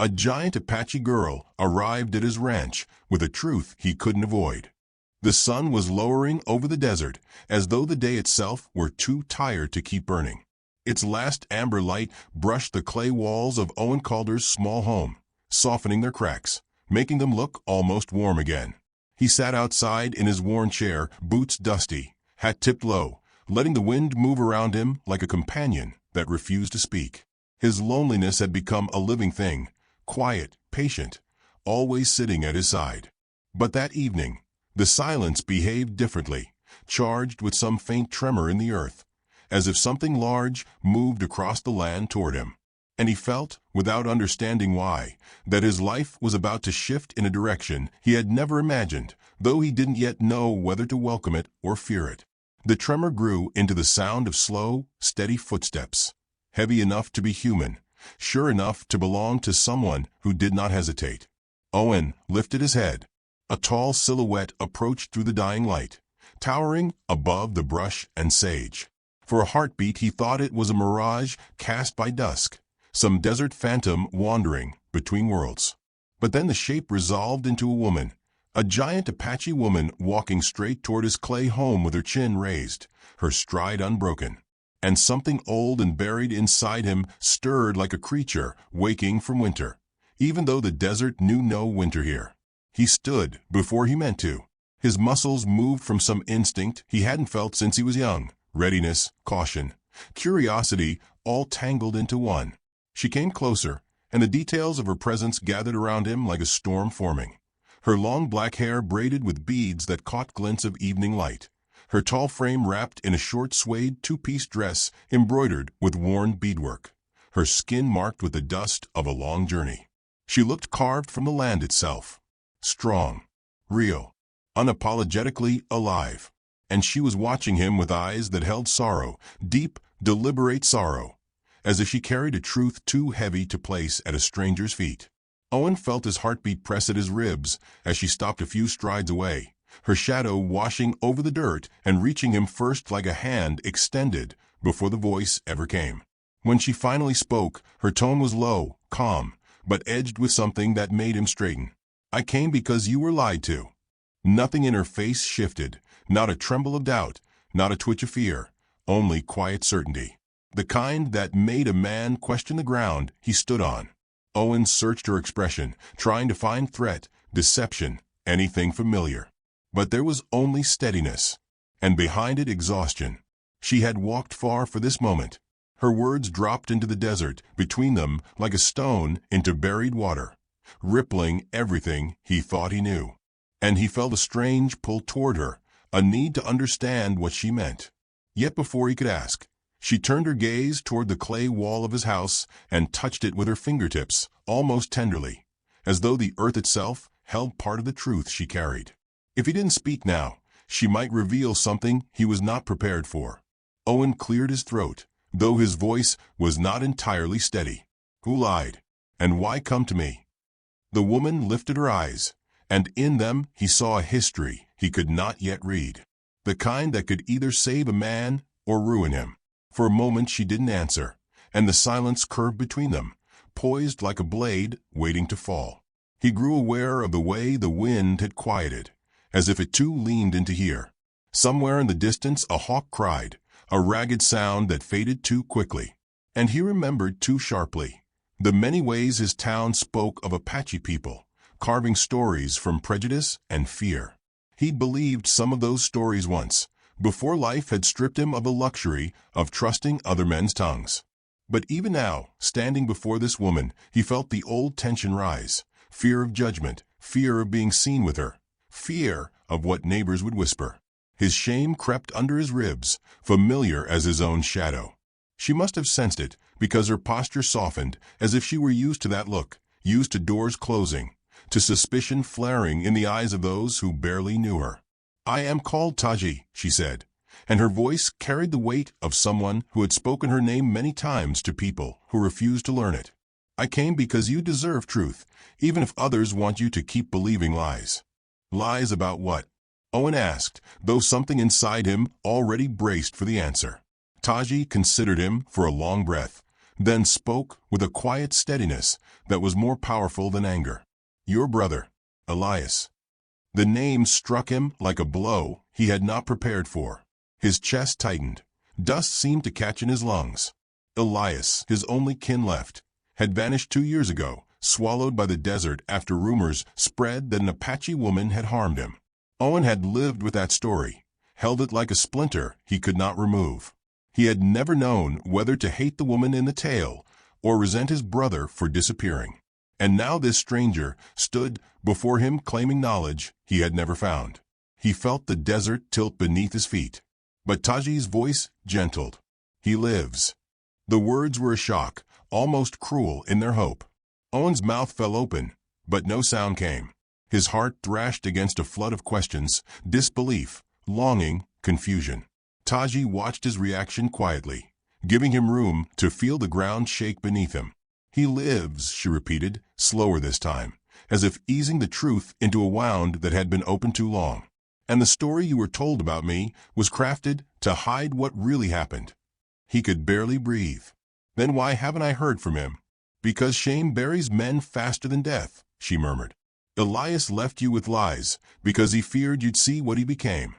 A giant Apache girl arrived at his ranch with a truth he couldn't avoid. The sun was lowering over the desert, as though the day itself were too tired to keep burning. Its last amber light brushed the clay walls of Owen Calder's small home, softening their cracks, making them look almost warm again. He sat outside in his worn chair, boots dusty, hat tipped low, letting the wind move around him like a companion that refused to speak. His loneliness had become a living thing, quiet, patient, always sitting at his side. But that evening, the silence behaved differently, charged with some faint tremor in the earth, as if something large moved across the land toward him. And he felt, without understanding why, that his life was about to shift in a direction he had never imagined, though he didn't yet know whether to welcome it or fear it. The tremor grew into the sound of slow, steady footsteps, heavy enough to be human, sure enough to belong to someone who did not hesitate. Owen lifted his head. A tall silhouette approached through the dying light, towering above the brush and sage. For a heartbeat he thought it was a mirage cast by dusk, some desert phantom wandering between worlds. But then the shape resolved into a woman, a giant Apache woman walking straight toward his clay home with her chin raised, her stride unbroken. And something old and buried inside him stirred like a creature waking from winter, even though the desert knew no winter here. He stood before he meant to. His muscles moved from some instinct he hadn't felt since he was young, readiness, caution, curiosity, all tangled into one. She came closer, and the details of her presence gathered around him like a storm forming. Her long black hair braided with beads that caught glints of evening light. Her tall frame wrapped in a short suede two-piece dress embroidered with worn beadwork. Her skin marked with the dust of a long journey. She looked carved from the land itself. Strong, real, unapologetically alive. And she was watching him with eyes that held sorrow, deep, deliberate sorrow, as if she carried a truth too heavy to place at a stranger's feet. Owen felt his heartbeat press at his ribs as she stopped a few strides away, her shadow washing over the dirt and reaching him first like a hand extended before the voice ever came. When she finally spoke, her tone was low, calm, but edged with something that made him straighten. "I came because you were lied to." Nothing in her face shifted, not a tremble of doubt, not a twitch of fear, only quiet certainty. The kind that made a man question the ground he stood on. Owen searched her expression, trying to find threat, deception, anything familiar. But there was only steadiness, and behind it exhaustion. She had walked far for this moment. Her words dropped into the desert between them like a stone into buried water, rippling everything he thought he knew. And he felt a strange pull toward her, a need to understand what she meant. Yet before he could ask, she turned her gaze toward the clay wall of his house and touched it with her fingertips, almost tenderly, as though the earth itself held part of the truth she carried. If he didn't speak now, she might reveal something he was not prepared for. Owen cleared his throat, though his voice was not entirely steady. "Who lied? And why come to me?" The woman lifted her eyes, and in them he saw a history he could not yet read, the kind that could either save a man or ruin him. For a moment she didn't answer, and the silence curved between them, poised like a blade waiting to fall. He grew aware of the way the wind had quieted, as if it too leaned in to hear. Somewhere in the distance a hawk cried, a ragged sound that faded too quickly. And he remembered too sharply the many ways his town spoke of Apache people, carving stories from prejudice and fear. He'd believed some of those stories once, before life had stripped him of the luxury of trusting other men's tongues. But even now, standing before this woman, he felt the old tension rise, fear of judgment, fear of being seen with her, fear of what neighbors would whisper. His shame crept under his ribs, familiar as his own shadow. She must have sensed it, because her posture softened, as if she were used to that look, used to doors closing, to suspicion flaring in the eyes of those who barely knew her. "I am called Taji," she said, and her voice carried the weight of someone who had spoken her name many times to people who refused to learn it. "I came because you deserve truth, even if others want you to keep believing lies." "Lies about what?" Owen asked, though something inside him already braced for the answer. Taji considered him for a long breath, then spoke with a quiet steadiness that was more powerful than anger. "Your brother, Elias." The name struck him like a blow he had not prepared for. His chest tightened. Dust seemed to catch in his lungs. Elias, his only kin left, had vanished 2 years ago, swallowed by the desert after rumors spread that an Apache woman had harmed him. Owen had lived with that story, held it like a splinter he could not remove. He had never known whether to hate the woman in the tale or resent his brother for disappearing. And now this stranger stood before him claiming knowledge he had never found. He felt the desert tilt beneath his feet. But Taji's voice gentled. "He lives." The words were a shock, almost cruel in their hope. Owen's mouth fell open, but no sound came. His heart thrashed against a flood of questions, disbelief, longing, confusion. Taji watched his reaction quietly, giving him room to feel the ground shake beneath him. "He lives," she repeated, slower this time, as if easing the truth into a wound that had been open too long. "And the story you were told about me was crafted to hide what really happened." He could barely breathe. "Then why haven't I heard from him?" "Because shame buries men faster than death," she murmured. "Elias left you with lies because he feared you'd see what he became."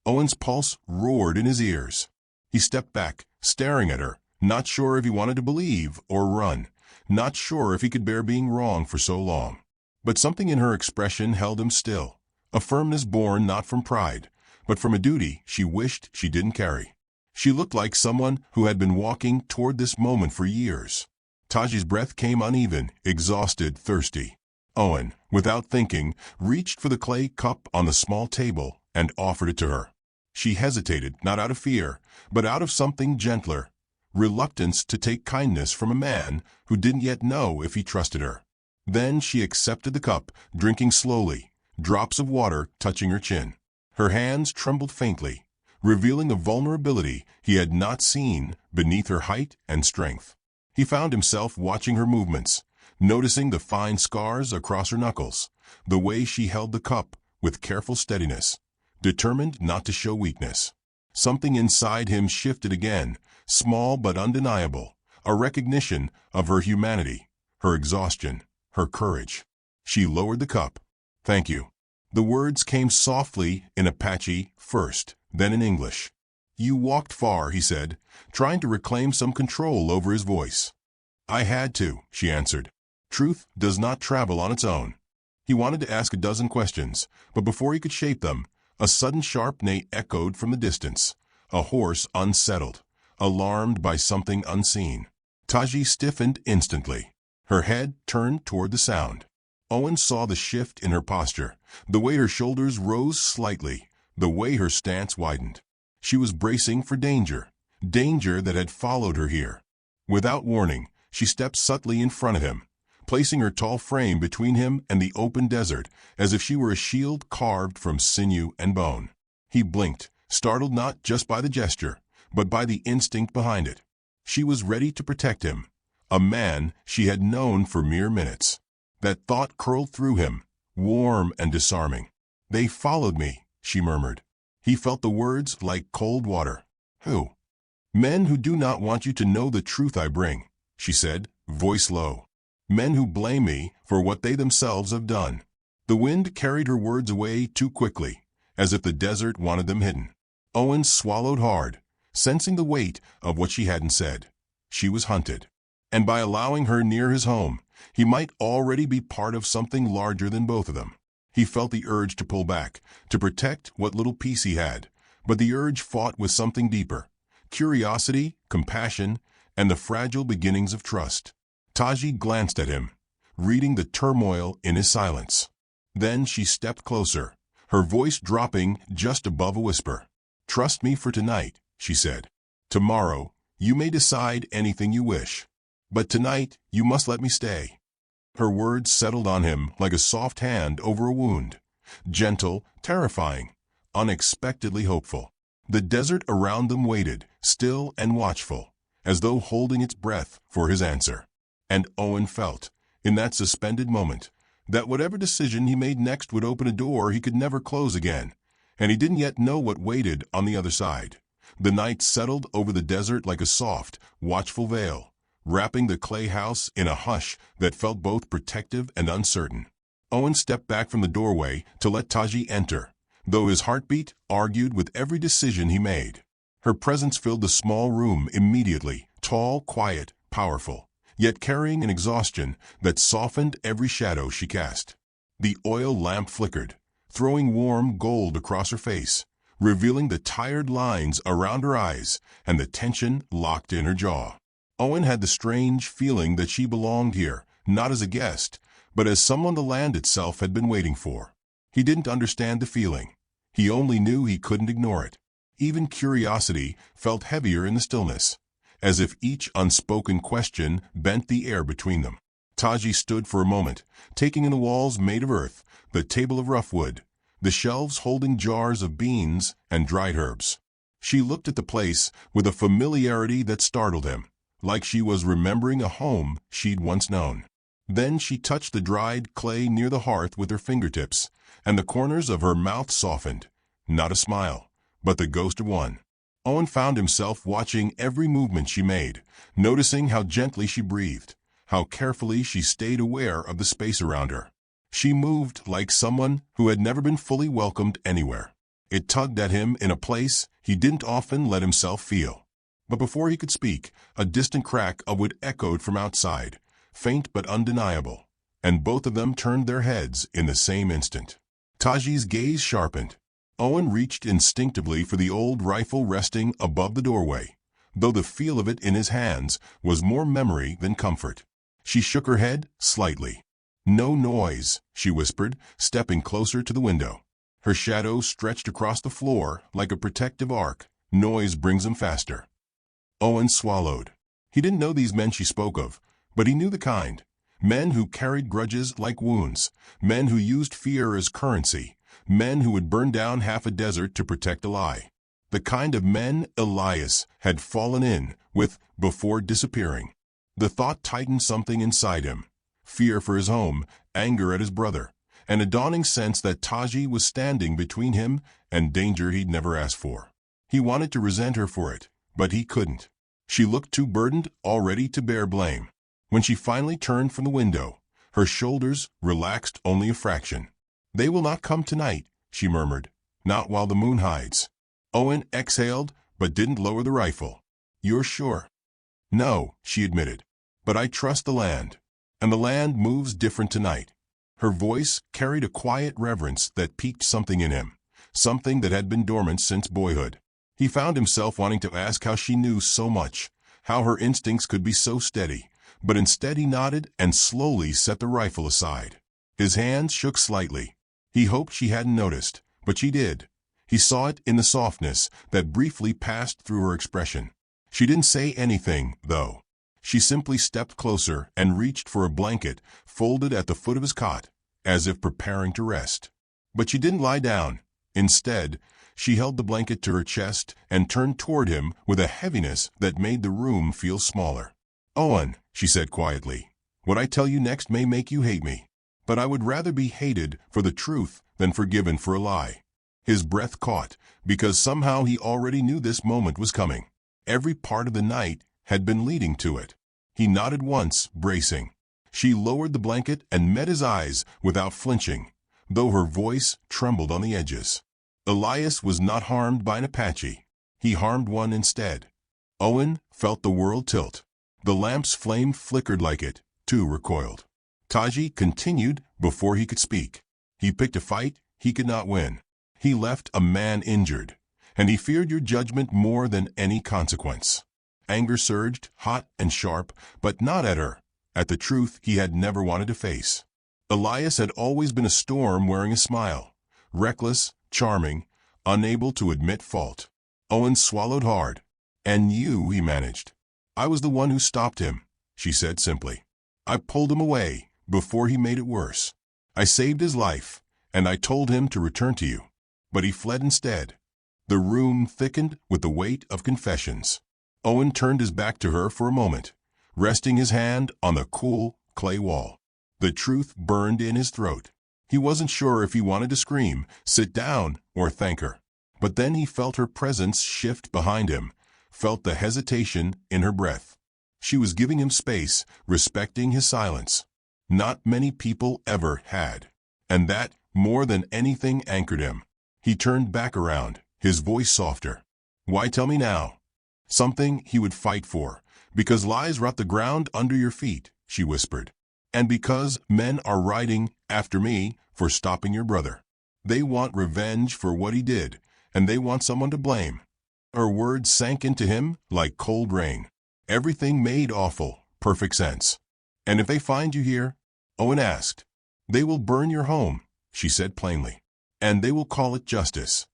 Owen's pulse roared in his ears. He stepped back, staring at her, not sure if he wanted to believe or run, not sure if he could bear being wrong for so long. But something in her expression held him still, a firmness born not from pride, but from a duty she wished she didn't carry. She looked like someone who had been walking toward this moment for years. Taji's breath came uneven, exhausted, thirsty. Owen, without thinking, reached for the clay cup on the small table and offered it to her. She hesitated, not out of fear, but out of something gentler, reluctance to take kindness from a man who didn't yet know if he trusted her. Then she accepted the cup, drinking slowly, drops of water touching her chin. Her hands trembled faintly, revealing a vulnerability he had not seen beneath her height and strength. He found himself watching her movements, noticing the fine scars across her knuckles, the way she held the cup with careful steadiness, determined not to show weakness. Something inside him shifted again, small but undeniable, a recognition of her humanity, her exhaustion, her courage. She lowered the cup. "Thank you." The words came softly in Apache first, then in English. "You walked far," he said, trying to reclaim some control over his voice. "I had to," she answered. "Truth does not travel on its own." He wanted to ask a dozen questions, but before he could shape them, a sudden sharp neigh echoed from the distance, a horse unsettled, alarmed by something unseen. Taji stiffened instantly. Her head turned toward the sound. Owen saw the shift in her posture, the way her shoulders rose slightly, the way her stance widened. She was bracing for danger, danger that had followed her here. Without warning, she stepped subtly in front of him, placing her tall frame between him and the open desert as if she were a shield carved from sinew and bone. He blinked, startled not just by the gesture, but by the instinct behind it. She was ready to protect him, a man she had known for mere minutes. That thought curled through him, warm and disarming. "They followed me," she murmured. He felt the words like cold water. "Who?" "Men who do not want you to know the truth I bring," she said, voice low. "Men who blame me for what they themselves have done." The wind carried her words away too quickly, as if the desert wanted them hidden. Owen swallowed hard, sensing the weight of what she hadn't said. She was hunted. And by allowing her near his home, he might already be part of something larger than both of them. He felt the urge to pull back, to protect what little peace he had, but the urge fought with something deeper: curiosity, compassion, and the fragile beginnings of trust. Taji glanced at him, reading the turmoil in his silence. Then she stepped closer, her voice dropping just above a whisper. "Trust me for tonight," she said. "Tomorrow, you may decide anything you wish. But tonight, you must let me stay." Her words settled on him like a soft hand over a wound, gentle, terrifying, unexpectedly hopeful. The desert around them waited, still and watchful, as though holding its breath for his answer. And Owen felt, in that suspended moment, that whatever decision he made next would open a door he could never close again, and he didn't yet know what waited on the other side. The night settled over the desert like a soft, watchful veil, wrapping the clay house in a hush that felt both protective and uncertain. Owen stepped back from the doorway to let Taji enter, though his heartbeat argued with every decision he made. Her presence filled the small room immediately, tall, quiet, powerful, yet carrying an exhaustion that softened every shadow she cast. The oil lamp flickered, throwing warm gold across her face, revealing the tired lines around her eyes and the tension locked in her jaw. Owen had the strange feeling that she belonged here, not as a guest, but as someone the land itself had been waiting for. He didn't understand the feeling. He only knew he couldn't ignore it. Even curiosity felt heavier in the stillness, as if each unspoken question bent the air between them. Taji stood for a moment, taking in the walls made of earth, the table of rough wood, the shelves holding jars of beans and dried herbs. She looked at the place with a familiarity that startled him, like she was remembering a home she'd once known. Then she touched the dried clay near the hearth with her fingertips, and the corners of her mouth softened. Not a smile, but the ghost of one. Owen found himself watching every movement she made, noticing how gently she breathed, how carefully she stayed aware of the space around her. She moved like someone who had never been fully welcomed anywhere. It tugged at him in a place he didn't often let himself feel. But before he could speak, a distant crack of wood echoed from outside, faint but undeniable, and both of them turned their heads in the same instant. Taji's gaze sharpened. Owen reached instinctively for the old rifle resting above the doorway, though the feel of it in his hands was more memory than comfort. She shook her head slightly. "No noise," she whispered, stepping closer to the window. Her shadow stretched across the floor like a protective arc. "Noise brings them faster." Owen swallowed. He didn't know these men she spoke of, but he knew the kind. Men who carried grudges like wounds, men who used fear as currency, men who would burn down half a desert to protect a lie. The kind of men Elias had fallen in with before disappearing. The thought tightened something inside him. Fear for his home, anger at his brother, and a dawning sense that Taji was standing between him and danger he'd never asked for. He wanted to resent her for it, but he couldn't. She looked too burdened already to bear blame. When she finally turned from the window, her shoulders relaxed only a fraction. "They will not come tonight," she murmured. "Not while the moon hides." Owen exhaled, but didn't lower the rifle. "You're sure?" "No," she admitted. "But I trust the land. And the land moves different tonight." Her voice carried a quiet reverence that piqued something in him, something that had been dormant since boyhood. He found himself wanting to ask how she knew so much, how her instincts could be so steady, but instead he nodded and slowly set the rifle aside. His hands shook slightly. He hoped she hadn't noticed, but she did. He saw it in the softness that briefly passed through her expression. She didn't say anything, though. She simply stepped closer and reached for a blanket folded at the foot of his cot, as if preparing to rest. But she didn't lie down. Instead, she held the blanket to her chest and turned toward him with a heaviness that made the room feel smaller. "Owen," she said quietly, "what I tell you next may make you hate me, but I would rather be hated for the truth than forgiven for a lie." His breath caught, because somehow he already knew this moment was coming. Every part of the night had been leading to it. He nodded once, bracing. She lowered the blanket and met his eyes without flinching, though her voice trembled on the edges. Elias was not harmed by an Apache. He harmed one instead. Owen felt the world tilt. The lamp's flame flickered like it, too, recoiled. Taji continued before he could speak. He picked a fight he could not win. He left a man injured, and he feared your judgment more than any consequence. Anger surged, hot and sharp, but not at her, at the truth he had never wanted to face. Elias had always been a storm wearing a smile, reckless, charming, unable to admit fault. Owen swallowed hard. "And you," he managed. "I was the one who stopped him," she said simply. "I pulled him away before he made it worse. I saved his life, and I told him to return to you. But he fled instead." The room thickened with the weight of confessions. Owen turned his back to her for a moment, resting his hand on the cool clay wall. The truth burned in his throat. He wasn't sure if he wanted to scream, sit down, or thank her. But then he felt her presence shift behind him, felt the hesitation in her breath. She was giving him space, respecting his silence. Not many people ever had. And that, more than anything, anchored him. He turned back around, his voice softer. "Why tell me now?" "Something he would fight for. Because lies rot the ground under your feet," she whispered. "And because men are riding after me for stopping your brother. They want revenge for what he did, and they want someone to blame." Her words sank into him like cold rain. Everything made awful, perfect sense. "And if they find you here?" Owen asked. "They will burn your home," she said plainly. "And they will call it justice."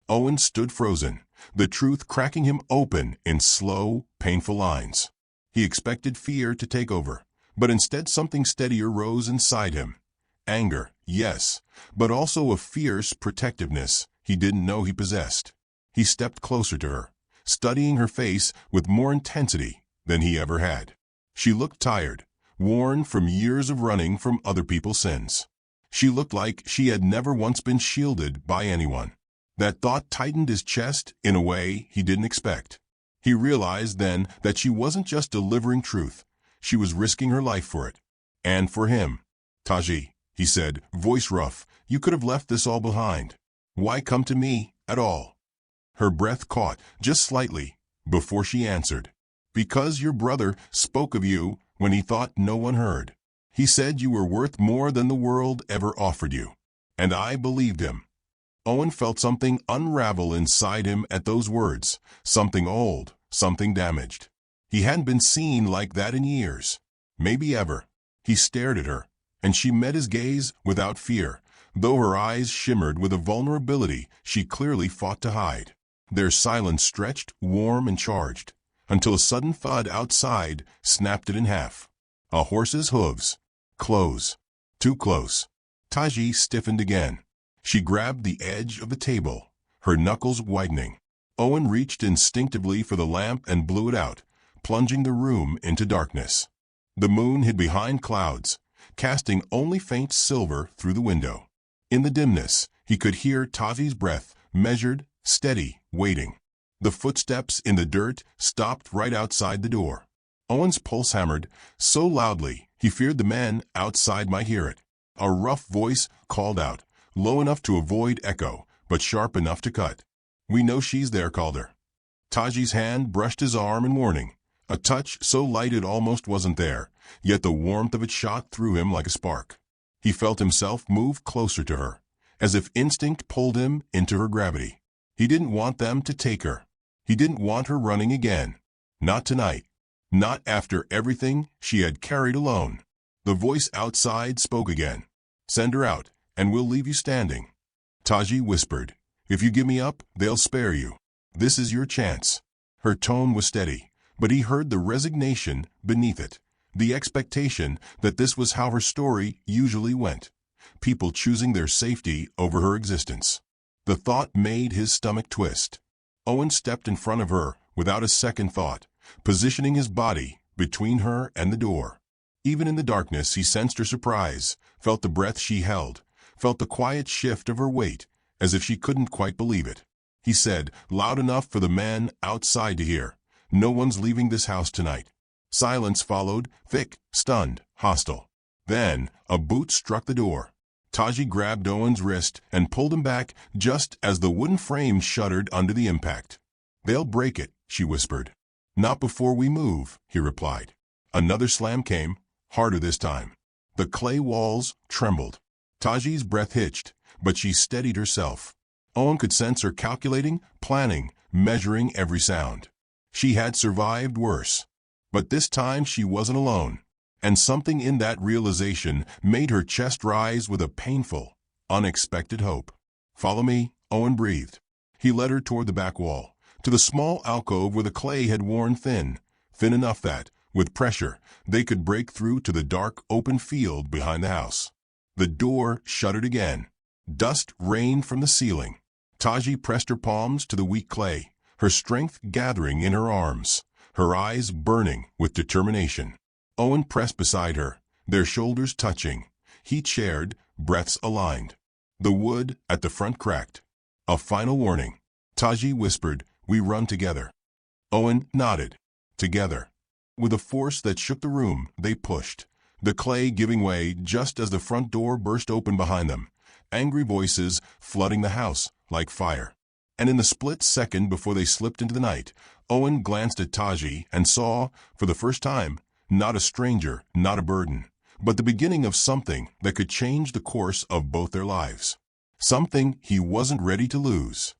Owen stood frozen, the truth cracking him open in slow, painful lines. He expected fear to take over, but instead something steadier rose inside him. Anger, yes, but also a fierce protectiveness he didn't know he possessed. He stepped closer to her, studying her face with more intensity than he ever had. She looked tired, worn from years of running from other people's sins. She looked like she had never once been shielded by anyone. That thought tightened his chest in a way he didn't expect. He realized then that she wasn't just delivering truth. She was risking her life for it. And for him. "Taji," he said, voice rough, "you could have left this all behind. Why come to me at all?" Her breath caught, just slightly, before she answered. "Because your brother spoke of you when he thought no one heard. He said you were worth more than the world ever offered you. And I believed him." Owen felt something unravel inside him at those words, something old, something damaged. He hadn't been seen like that in years, maybe ever. He stared at her, and she met his gaze without fear, though her eyes shimmered with a vulnerability she clearly fought to hide. Their silence stretched, warm and charged, until a sudden thud outside snapped it in half. A horse's hooves. Close. Too close. Taji stiffened again. She grabbed the edge of the table, her knuckles widening. Owen reached instinctively for the lamp and blew it out, plunging the room into darkness. The moon hid behind clouds, casting only faint silver through the window. In the dimness, he could hear Taji's breath, measured, steady, waiting. The footsteps in the dirt stopped right outside the door. Owen's pulse hammered so loudly he feared the men outside might hear it. A rough voice called out, low enough to avoid echo, but sharp enough to cut. "We know she's there, Calder." Taji's hand brushed his arm in warning, a touch so light it almost wasn't there, yet the warmth of it shot through him like a spark. He felt himself move closer to her, as if instinct pulled him into her gravity. He didn't want them to take her. He didn't want her running again. Not tonight. Not after everything she had carried alone. The voice outside spoke again. "Send her out, and we'll leave you standing." Taji whispered, "If you give me up, they'll spare you. This is your chance." Her tone was steady, but he heard the resignation beneath it, the expectation that this was how her story usually went, people choosing their safety over her existence. The thought made his stomach twist. Owen stepped in front of her without a second thought, positioning his body between her and the door. Even in the darkness he sensed her surprise, felt the breath she held, felt the quiet shift of her weight, as if she couldn't quite believe it. He said, loud enough for the man outside to hear, "No one's leaving this house tonight." Silence followed, thick, stunned, hostile. Then a boot struck the door. Taji grabbed Owen's wrist and pulled him back just as the wooden frame shuddered under the impact. "They'll break it," she whispered. "Not before we move," he replied. Another slam came, harder this time. The clay walls trembled. Taji's breath hitched, but she steadied herself. Owen could sense her calculating, planning, measuring every sound. She had survived worse. But this time she wasn't alone. And something in that realization made her chest rise with a painful, unexpected hope. "Follow me," Owen breathed. He led her toward the back wall, to the small alcove where the clay had worn thin, thin enough that, with pressure, they could break through to the dark, open field behind the house. The door shuddered again. Dust rained from the ceiling. Taji pressed her palms to the weak clay, her strength gathering in her arms, her eyes burning with determination. Owen pressed beside her, their shoulders touching. He shared, breaths aligned. The wood at the front cracked. A final warning. Taji whispered, "We run together." Owen nodded. Together. With a force that shook the room, they pushed, the clay giving way just as the front door burst open behind them, angry voices flooding the house like fire. And in the split second before they slipped into the night, Owen glanced at Taji and saw, for the first time, not a stranger, not a burden, but the beginning of something that could change the course of both their lives. Something he wasn't ready to lose.